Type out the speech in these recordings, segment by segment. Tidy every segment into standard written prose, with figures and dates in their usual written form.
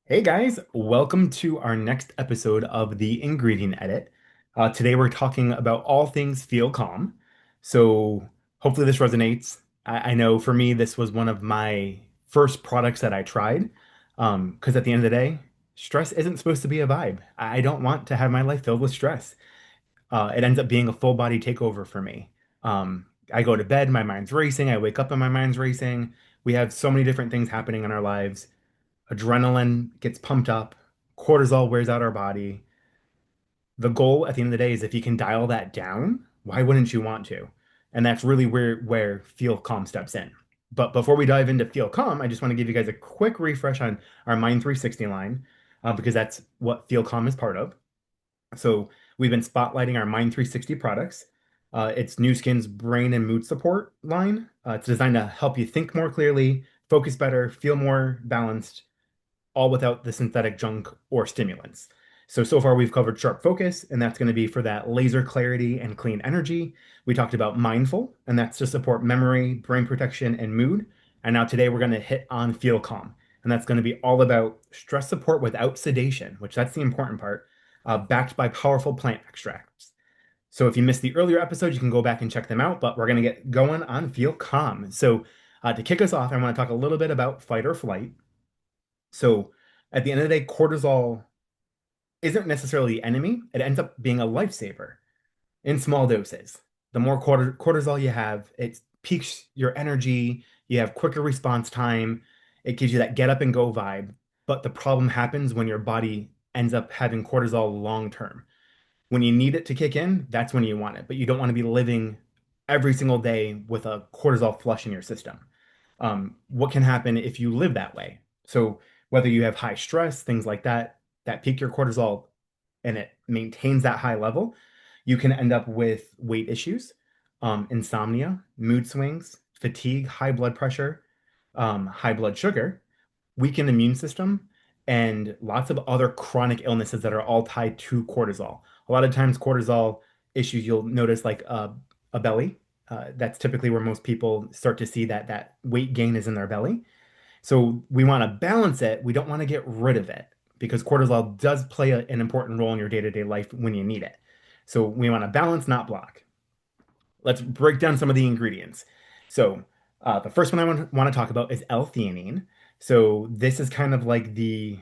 Hey guys, welcome to our next episode of the Ingredient Edit. Today we're talking about all things feel calm. So hopefully this resonates. I know for me, this was one of my first products that I tried. Because at the end of the day, stress isn't supposed to be a vibe. I don't want to have my life filled with stress. It ends up being a full body takeover for me. I go to bed, my mind's racing. I wake up and my mind's racing. We have so many different things happening in our lives. Adrenaline gets pumped up, cortisol wears out our body. The goal at the end of the day is if you can dial that down, why wouldn't you want to? And that's really where Feel Calm steps in. But before we dive into Feel Calm, I just want to give you guys a quick refresh on our Mind 360 line, because that's what Feel Calm is part of. So we've been spotlighting our Mind 360 products. It's Nu Skin's brain and mood support line. It's designed to help you think more clearly, focus better, feel more balanced, all without the synthetic junk or stimulants. So far we've covered sharp focus, and that's going to be for that laser clarity and clean energy. We talked about mindful, and that's to support memory, brain protection, and mood. And now today we're going to hit on feel calm, and that's going to be all about stress support without sedation, which that's the important part, backed by powerful plant extracts. So if you missed the earlier episodes, you can go back and check them out, but we're going to get going on feel calm. So to kick us off, I want to talk a little bit about fight or flight. So at the end of the day, cortisol isn't necessarily the enemy. It ends up being a lifesaver in small doses. The more cortisol you have, it peaks your energy. You have quicker response time. It gives you that get up and go vibe. But the problem happens when your body ends up having cortisol long term. When you need it to kick in, that's when you want it. But you don't want to be living every single day with a cortisol flush in your system. What can happen if you live that way? So whether you have high stress, things like that, that peak your cortisol and it maintains that high level, you can end up with weight issues, insomnia, mood swings, fatigue, high blood pressure, high blood sugar, weakened immune system, and lots of other chronic illnesses that are all tied to cortisol. A lot of times, cortisol issues, you'll notice like a belly. That's typically where most people start to see that weight gain is in their belly. So we want to balance it. We don't want to get rid of it because cortisol does play an important role in your day-to-day life when you need it. So we want to balance, not block. Let's break down some of the ingredients. So the first one I want to talk about is L-theanine. So this is kind of like the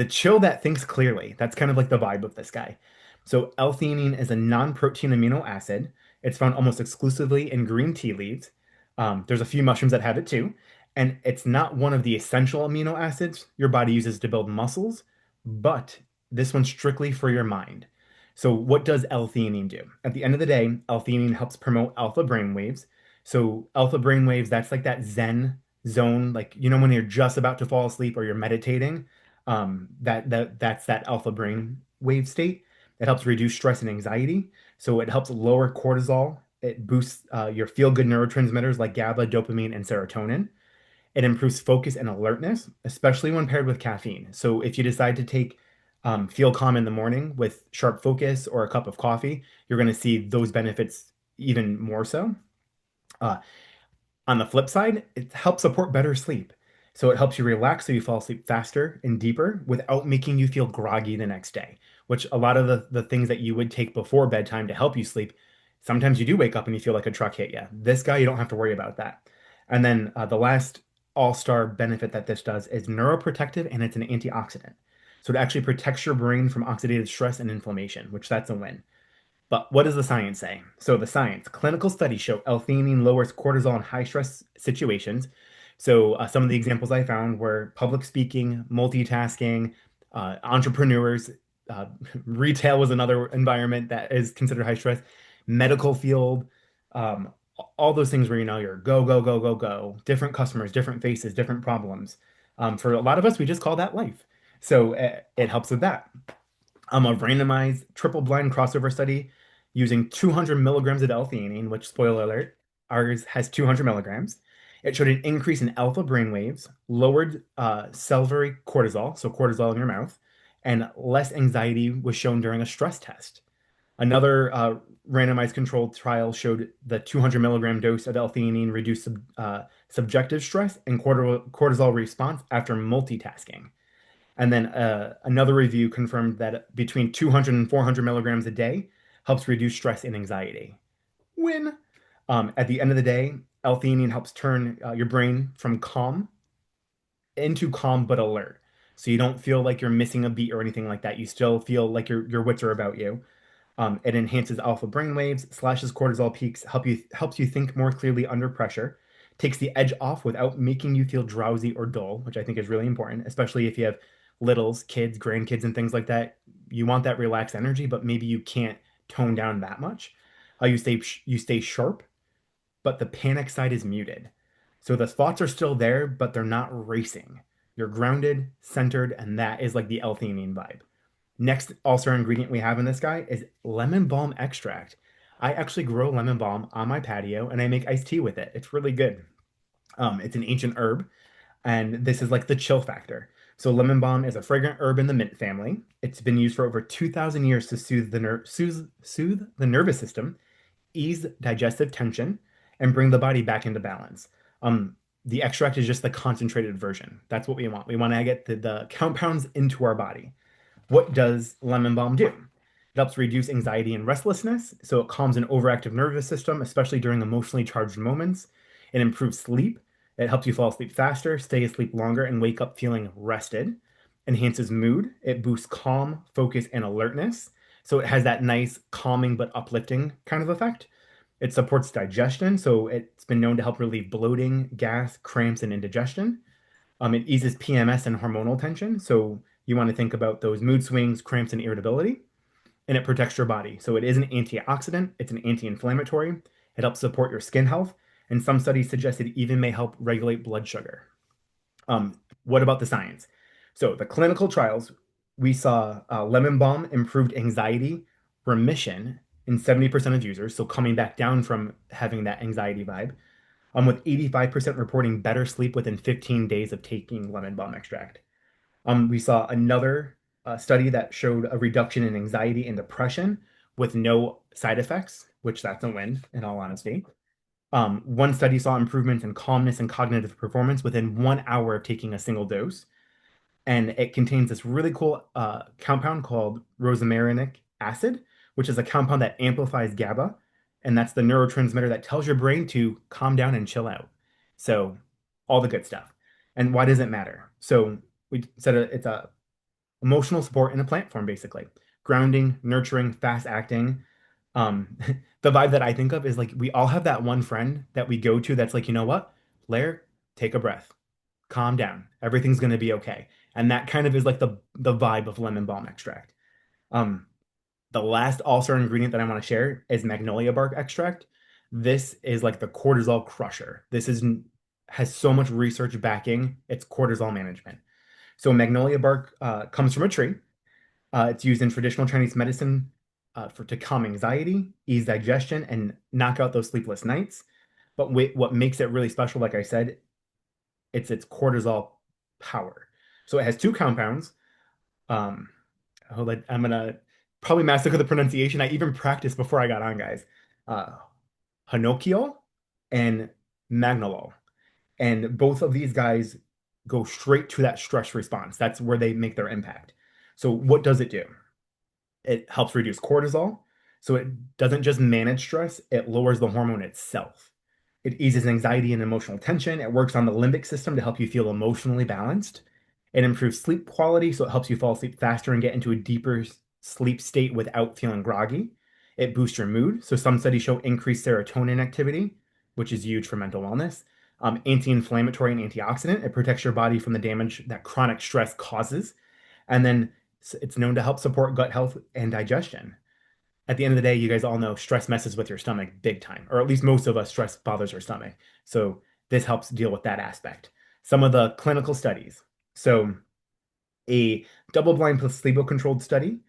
chill that thinks clearly. That's kind of like the vibe of this guy. So L-theanine is a non-protein amino acid. It's found almost exclusively in green tea leaves. There's a few mushrooms that have it too. And it's not one of the essential amino acids your body uses to build muscles, but this one's strictly for your mind. So what does L-theanine do? At the end of the day, L-theanine helps promote alpha brainwaves. So alpha brainwaves, that's like that Zen zone, like when you're just about to fall asleep or you're meditating, that's that alpha brain wave state. It helps reduce stress and anxiety. So it helps lower cortisol. It boosts your feel-good neurotransmitters like GABA, dopamine, and serotonin. It improves focus and alertness, especially when paired with caffeine. So if you decide to take Feel Calm in the morning with sharp focus or a cup of coffee, you're going to see those benefits even more so. Uh, on the flip side, it helps support better sleep. So it helps you relax so you fall asleep faster and deeper without making you feel groggy the next day, which a lot of the things that you would take before bedtime to help you sleep, sometimes you do wake up and you feel like a truck hit you. This guy, you don't have to worry about that. And then the last all-star benefit that this does is neuroprotective and it's an antioxidant. So it actually protects your brain from oxidative stress and inflammation, which that's a win. But what does the science say? So the science, clinical studies show L-theanine lowers cortisol in high stress situations. So some of the examples I found were public speaking, multitasking, entrepreneurs, uh, retail was another environment that is considered high stress, medical field, um, all those things where you're go, go, go, go, go, different customers, different faces, different problems. For a lot of us, we just call that life. So it helps with that. A randomized triple-blind crossover study using 200 milligrams of L-theanine, which, spoiler alert, ours has 200 milligrams. It showed an increase in alpha brainwaves, lowered salivary cortisol, so cortisol in your mouth, and less anxiety was shown during a stress test. Another randomized controlled trial showed the 200 milligram dose of L-theanine reduced subjective stress and cortisol response after multitasking. And then another review confirmed that between 200 and 400 milligrams a day helps reduce stress and anxiety. Win. At the end of the day, L-theanine helps turn your brain from calm into calm but alert. So you don't feel like you're missing a beat or anything like that. You still feel like your wits are about you. It enhances alpha brainwaves, slashes cortisol peaks, helps you think more clearly under pressure, takes the edge off without making you feel drowsy or dull, which I think is really important, especially if you have littles, kids, grandkids, and things like that. You want that relaxed energy, but maybe you can't tone down that much. You stay sharp, but the panic side is muted. So the thoughts are still there, but they're not racing. You're grounded, centered, and that is like the L-theanine vibe. Next all-star ingredient we have in this guy is lemon balm extract. I actually grow lemon balm on my patio and I make iced tea with it. It's really good. It's an ancient herb, and this is like the chill factor. So lemon balm is a fragrant herb in the mint family. It's been used for over 2,000 years to soothe the nervous system, ease digestive tension, and bring the body back into balance. The extract is just the concentrated version. That's what we want. We want to get the compounds into our body. What does lemon balm do? It helps reduce anxiety and restlessness, so it calms an overactive nervous system, especially during emotionally charged moments. It improves sleep. It helps you fall asleep faster, stay asleep longer, and wake up feeling rested. Enhances mood. It boosts calm, focus, and alertness. So it has that nice calming but uplifting kind of effect. It supports digestion, so it's been known to help relieve bloating, gas, cramps, and indigestion. It eases PMS and hormonal tension. So you want to think about those mood swings, cramps, and irritability. And it protects your body. So it is an antioxidant, it's an anti-inflammatory. It helps support your skin health. And some studies suggest it even may help regulate blood sugar. What about the science? So the clinical trials, we saw lemon balm improved anxiety remission in 70% of users. So coming back down from having that anxiety vibe, with 85% reporting better sleep within 15 days of taking lemon balm extract. We saw another study that showed a reduction in anxiety and depression with no side effects, which that's a win, in all honesty. One study saw improvements in calmness and cognitive performance within 1 hour of taking a single dose. And it contains this really cool compound called rosmarinic acid, which is a compound that amplifies GABA, and that's the neurotransmitter that tells your brain to calm down and chill out. So, all the good stuff. And why does it matter? So, we said it's a emotional support in a plant form, basically. Grounding, nurturing, fast acting. The vibe that I think of is like we all have that one friend that we go to that's like, you know what? Blair, take a breath, calm down. Everything's gonna be okay. And that kind of is like the vibe of lemon balm extract. Um, the last all-star ingredient that I want to share is Magnolia Bark Extract. This is like the cortisol crusher. This is has so much research backing its cortisol management. So Magnolia bark comes from a tree. It's used in traditional Chinese medicine for to calm anxiety, ease digestion, and knock out those sleepless nights. But what makes it really special, like I said, it's its cortisol power. So it has two compounds. Um, I'm gonna probably massacre the pronunciation. I even practiced before I got on, guys. Uh, Hinokiol and Magnolol. And both of these guys go straight to that stress response. That's where they make their impact. So what does it do? It helps reduce cortisol. So it doesn't just manage stress, it lowers the hormone itself. It eases anxiety and emotional tension. It works on the limbic system to help you feel emotionally balanced. It improves sleep quality, so it helps you fall asleep faster and get into a deeper sleep state without feeling groggy. It boosts your mood. So some studies show increased serotonin activity, which is huge for mental wellness. Anti-inflammatory and antioxidant. It protects your body from the damage that chronic stress causes. And then it's known to help support gut health and digestion. At the end of the day, you guys all know stress messes with your stomach big time, or at least most of us, stress bothers our stomach. So this helps deal with that aspect. Some of the clinical studies. So a double-blind placebo-controlled study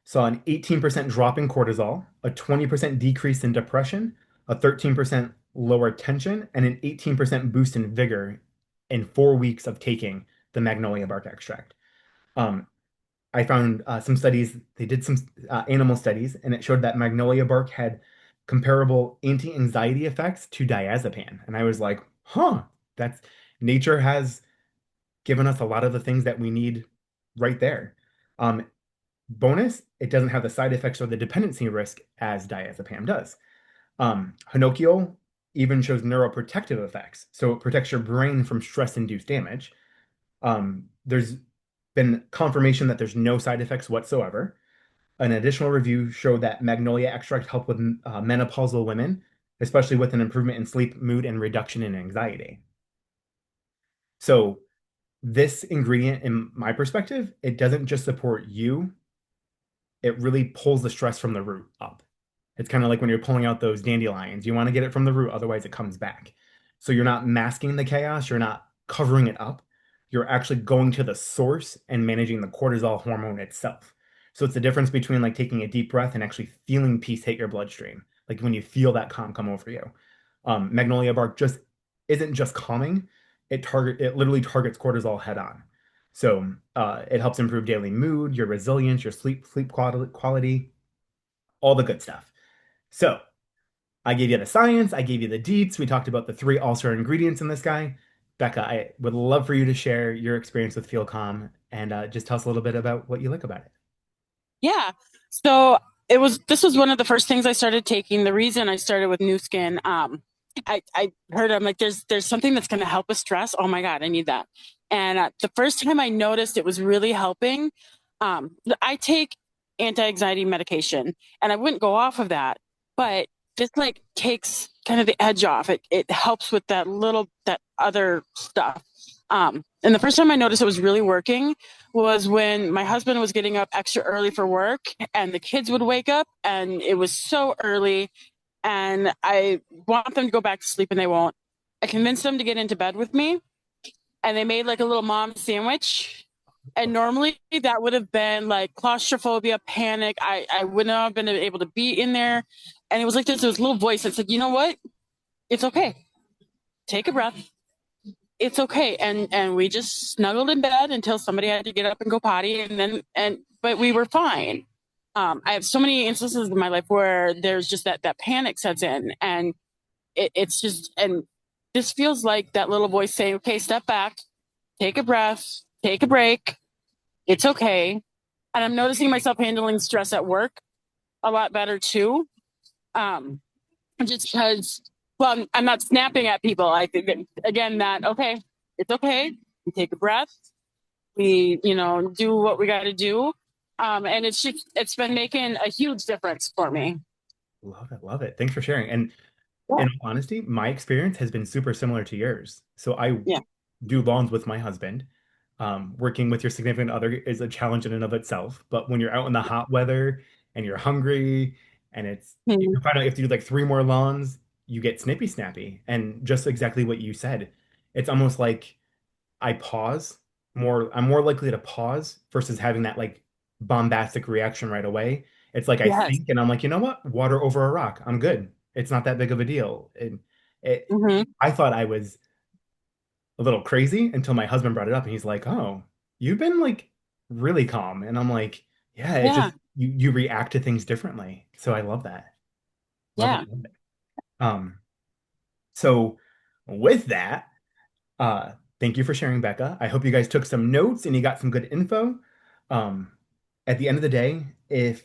saw an 18% drop in cortisol, a 20% decrease in depression, a 13% lower tension, and an 18% boost in vigor in 4 weeks of taking the Magnolia bark extract. Um, I found some studies, they did some animal studies, and it showed that Magnolia bark had comparable anti-anxiety effects to diazepam. And I was like, huh, that's nature has given us a lot of the things that we need right there. Um, Bonus, it doesn't have the side effects or the dependency risk as diazepam does. Hinokiol even shows neuroprotective effects, so it protects your brain from stress-induced damage. There's been confirmation that there's no side effects whatsoever. An additional review showed that Magnolia extract helped with menopausal women, especially with an improvement in sleep, mood, and reduction in anxiety. So this ingredient, in my perspective, it doesn't just support you, it really pulls the stress from the root up. It's kind of like when you're pulling out those dandelions. You want to get it from the root, otherwise it comes back. So you're not masking the chaos, you're not covering it up. You're actually going to the source and managing the cortisol hormone itself. So it's the difference between like taking a deep breath and actually feeling peace hit your bloodstream. Like when you feel that calm come over you. Magnolia bark just isn't just calming, it literally targets cortisol head on. So it helps improve daily mood, your resilience, your sleep quality, all the good stuff. So I gave you the science, I gave you the deets. We talked about the three all-star ingredients in this guy. Becca, I would love for you to share your experience with Feel Calm and just tell us a little bit about what you like about it. Yeah. So this was one of the first things I started taking. The reason I started with New Skin, I heard I'm like there's something that's going to help with stress. Oh my God, I need that. And the first time I noticed it was really helping, I take anti-anxiety medication and I wouldn't go off of that, but this like takes kind of the edge off. It helps with that other stuff. And the first time I noticed it was really working was when my husband was getting up extra early for work and the kids would wake up and it was so early and I want them to go back to sleep and they won't. I convinced them to get into bed with me and they made like a little mom sandwich. And normally that would have been like claustrophobia, panic. I would not have been able to be in there. And it was like this little voice that said, you know what? It's okay. Take a breath. It's okay. And we just snuggled in bed until somebody had to get up and go potty and then but we were fine. I have so many instances in my life where there's just that panic sets in and it's just and this feels like that little voice saying, okay, step back, take a breath, take a break. It's okay. And I'm noticing myself handling stress at work a lot better too. Um, just because, well, I'm not snapping at people. I think that, again, that, okay, it's okay. We take a breath. We, do what we got to do. And it's been making a huge difference for me. Love it, love it. Thanks for sharing. And Yeah. in all honesty, my experience has been super similar to yours. So I Yeah. do lawns with my husband. Working with your significant other is a challenge in and of itself. But when you're out in the hot weather and you're hungry and you Mhm. can find out if you do like three more lawns, you get snippy snappy. And just exactly what you said. It's almost like I'm more likely to pause versus having that like bombastic reaction right away. It's like I Yes. think and I'm like, you know what? Water over a rock. I'm good. It's not that big of a deal. Hmm. I thought I was a little crazy until my husband brought it up and he's like, "Oh, you've been like really calm." And I'm like, "Yeah, it Yeah. just you react to things differently." So I love that. Love it. Yeah. Love it. Um, so with that, thank you for sharing, Becca. I hope you guys took some notes and you got some good info. Um, at the end of the day, if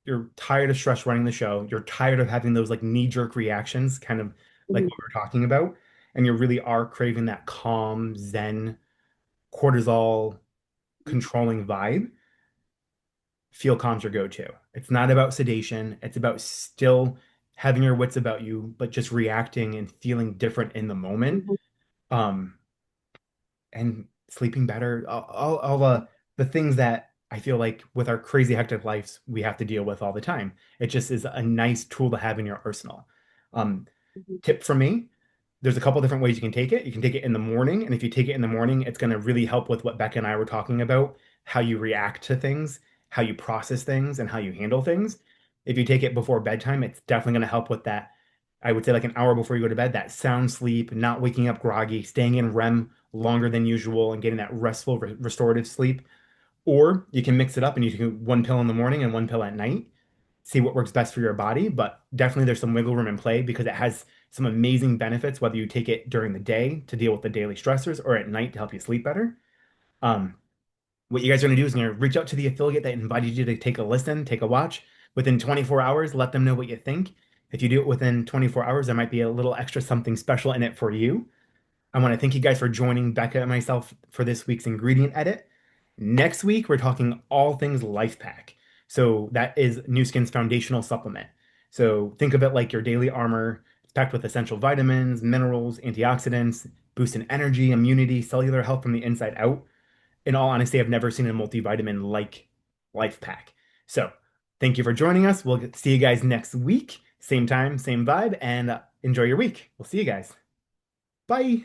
you're tired of stress running the show, you're tired of having those like knee-jerk reactions, kind of like Mhm. what we're talking about, and you really are craving that calm, zen, cortisol controlling vibe, Feel Calm's your go-to. It's not about sedation, it's about still having your wits about you, but just reacting and feeling different in the moment. Mhm. Um, and sleeping better, all the things that I feel like with our crazy hectic lives we have to deal with all the time. It just is a nice tool to have in your arsenal. Um, Mhm. Tip from me, there's a couple different ways you can take it. You can take it in the morning, and if you take it in the morning, it's going to really help with what Becca and I were talking about, how you react to things, how you process things, and how you handle things. If you take it before bedtime, it's definitely going to help with that. I would say like an hour before you go to bed, that sound sleep, not waking up groggy, staying in REM longer than usual, and getting that restful, restorative sleep. Or you can mix it up and you can one pill in the morning and one pill at night, see what works best for your body. But definitely there's some wiggle room in play because it has some amazing benefits, whether you take it during the day to deal with the daily stressors or at night to help you sleep better. Um, What you guys are going to do is going to reach out to the affiliate that invited you to take a listen, take a watch. Within 24 hours, let them know what you think. If you do it within 24 hours, there might be a little extra something special in it for you. I want to thank you guys for joining Becca and myself for this week's ingredient edit. Next week, we're talking all things LifePak. So that is Nu Skin's foundational supplement. So think of it like your daily armor. It's packed with essential vitamins, minerals, antioxidants, boosting energy, immunity, cellular health from the inside out. In all honesty, I've never seen a multivitamin like LifePak. So thank you for joining us. We'll see you guys next week. Same time, same vibe, and enjoy your week. We'll see you guys. Bye.